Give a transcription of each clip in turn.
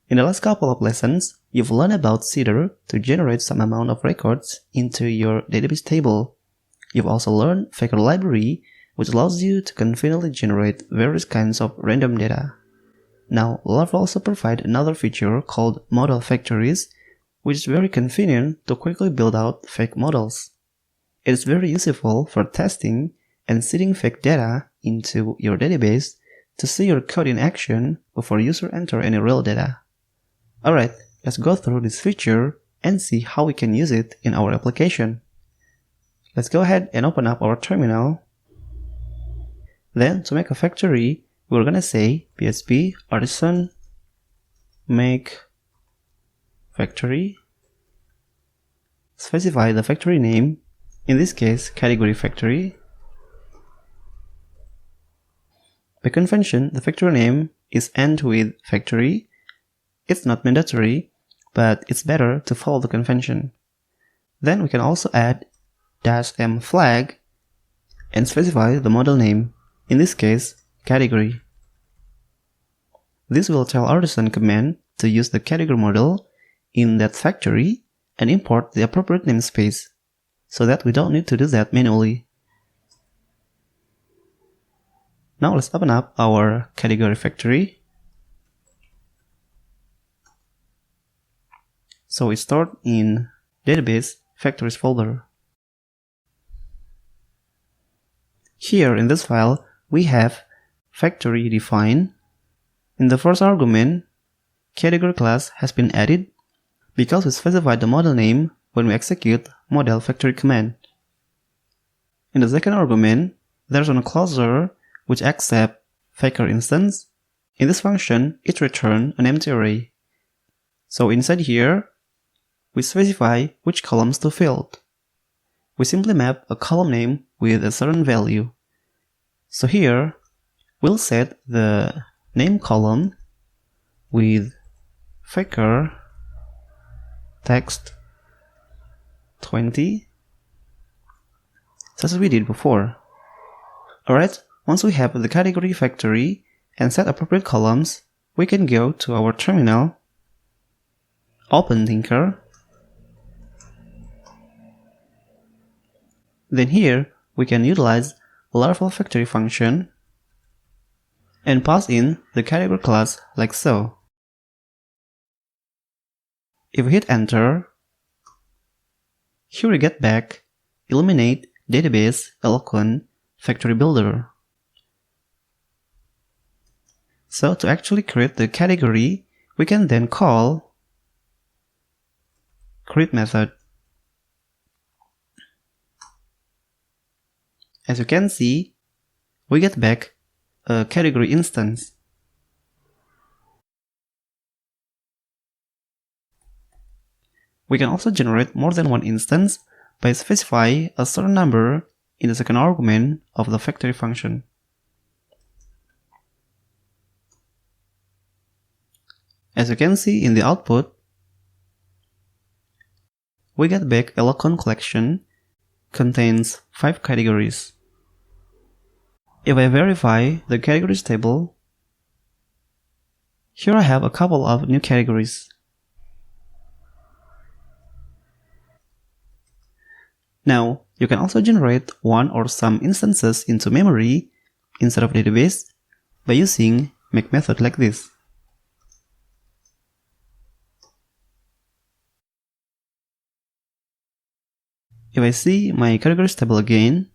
In the last couple of lessons, you've learned about Seeder to generate some amount of records into your database table. You've also learned Faker library, which allows you to conveniently generate various kinds of random data. Now, Laravel also provides another feature called model factories, which is very convenient to quickly build out fake models. It is very useful for testing and seeding fake data into your database to see your code in action before user enter any real data. Alright, let's go through this feature and see how we can use it in our application. Let's go ahead and open up our terminal. Then, to make a factory, we're gonna say PHP artisan make factory. Specify the factory name, in this case category factory. By convention, the factory name is end with factory. It's not mandatory, but it's better to follow the convention. Then we can also add -m flag and specify the model name, in this case category. This will tell artisan command to use the category model in that factory and import the appropriate namespace, so that we don't need to do that manually. Now let's open up our category factory. So it's stored in database factories folder. Here in this file, we have factory define. In the first argument, category class has been added because we specified the model name when we execute model factory command. In the second argument, there's an closer which accepts faker instance. In this function, it returns an empty array. So inside here, we specify which columns to fill. We simply map a column name with a certain value. So here, we'll set the name column with faker text 20, just as we did before. Alright, once we have the category factory and set appropriate columns, we can go to our terminal, open Tinker. Then here, we can utilize Laravel factory function and pass in the category class like so. If we hit enter, here we get back eliminate database eloquent factory builder. So to actually create the category, we can then call create method. As you can see, we get back a category instance. We can also generate more than one instance by specifying a certain number in the second argument of the factory function. As you can see in the output, we get back a Locon collection contains 5 categories. If I verify the categories table, here I have a couple of new categories. Now, you can also generate one or some instances into memory instead of database by using make method like this. If I see my categories table again,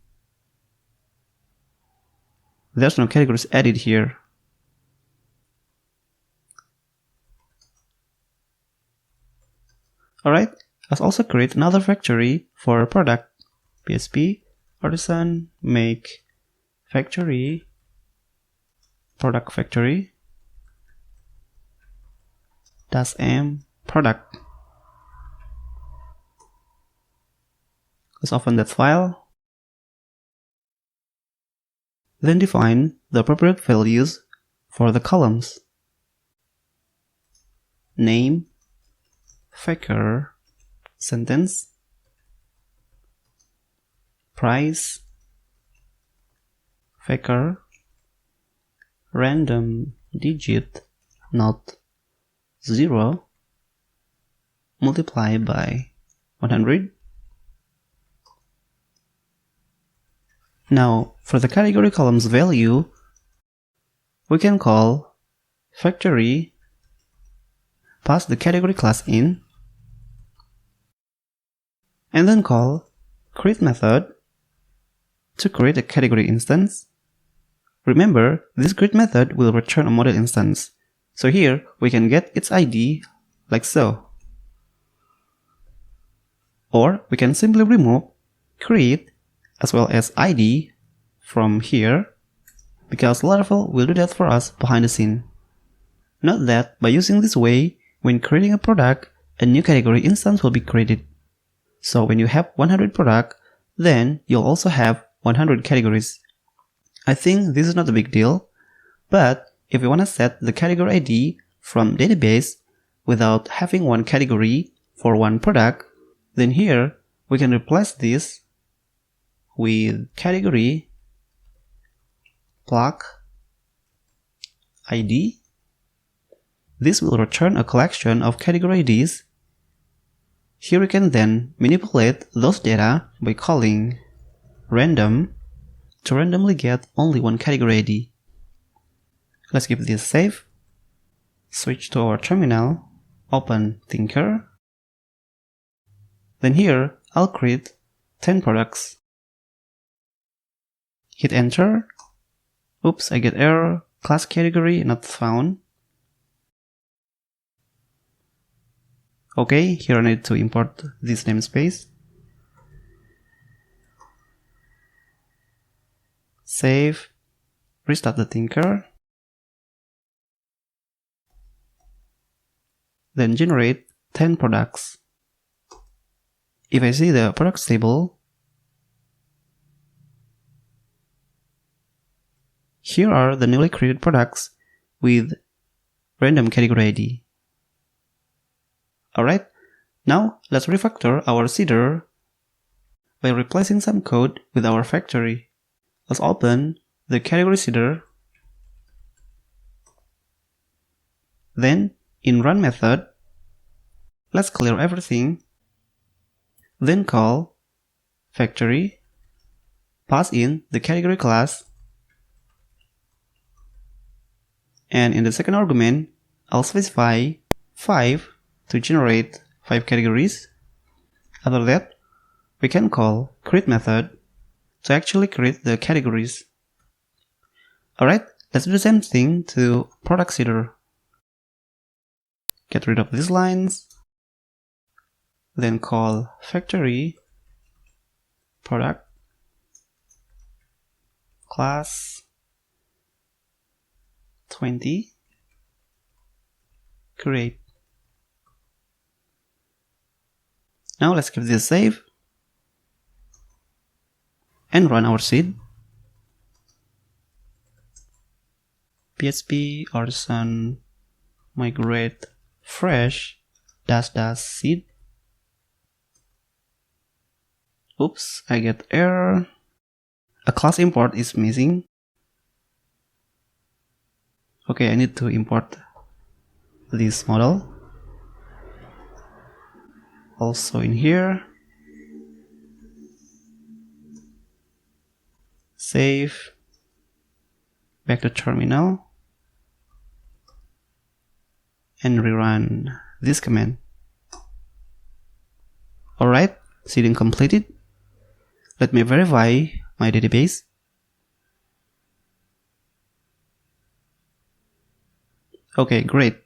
there's no categories added here. Alright, let's also create another factory for a product. PHP artisan make factory product factory -m product. Let's open that file. Then define the appropriate values for the columns. Name, faker, sentence, price, faker, random digit, not 0 multiplied by 100. Now, for the category column's value, we can call factory, pass the category class in, and then call create method to create a category instance. Remember, this create method will return a model instance. So here, we can get its ID like so. Or we can simply remove create as well as ID from here, because Laravel will do that for us behind the scene. Note that by using this way, when creating a product, a new category instance will be created. So when you have 100 products, then you'll also have 100 categories. I think this is not a big deal, but if we want to set the category ID from database without having one category for one product, then here we can replace this with category plug ID. This will return a collection of category IDs. Here we can then manipulate those data by calling random to randomly get only one category ID. Let's give this a save. Switch to our terminal, open Tinker. Then here, I'll create 10 products. Hit enter. Oops, I get error, class category not found. Okay, here I need to import this namespace. Save, restart the Tinker. Then generate 10 products. If I see the products table, here are the newly created products with random category ID. Alright, now let's refactor our seeder by replacing some code with our factory. Let's open the category seeder. Then in run method, let's clear everything. Then call factory, pass in the category class, and in the second argument, I'll specify 5 to generate 5 categories. After that, we can call create method to actually create the categories. Alright, let's do the same thing to product seeder. Get rid of these lines, then call factory product class 20 create. Now let's give this a save and run our seed. PHP artisan migrate fresh -- seed. Oops, I get error. A class import is missing. Okay, I need to import this model. Also in here. Save. Back to terminal. And rerun this command. Alright, seeding completed. Let me verify my database. Okay, great.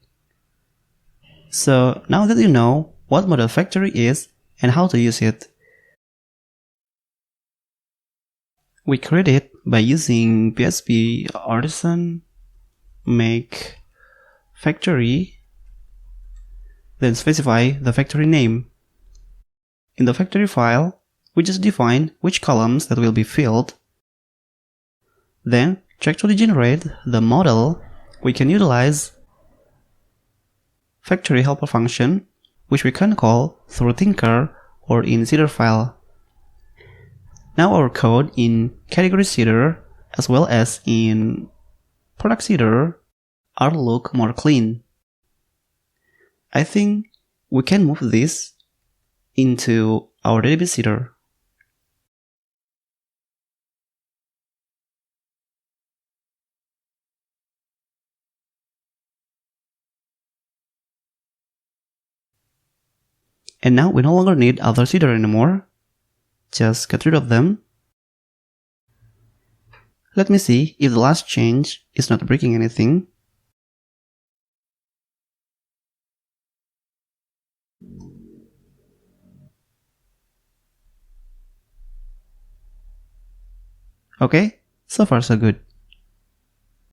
So now that you know what model factory is and how to use it, we create it by using PHP artisan make factory, then specify the factory name. In the factory file, we just define which columns that will be filled. Then, to actually generate the model, we can utilize factory helper function, which we can call through Tinker or in seeder file. Now our code in category seeder as well as in product seeder are look more clean. I think we can move this into our database header. And now we no longer need other header anymore. Just get rid of them. Let me see if the last change is not breaking anything. Okay, so far so good.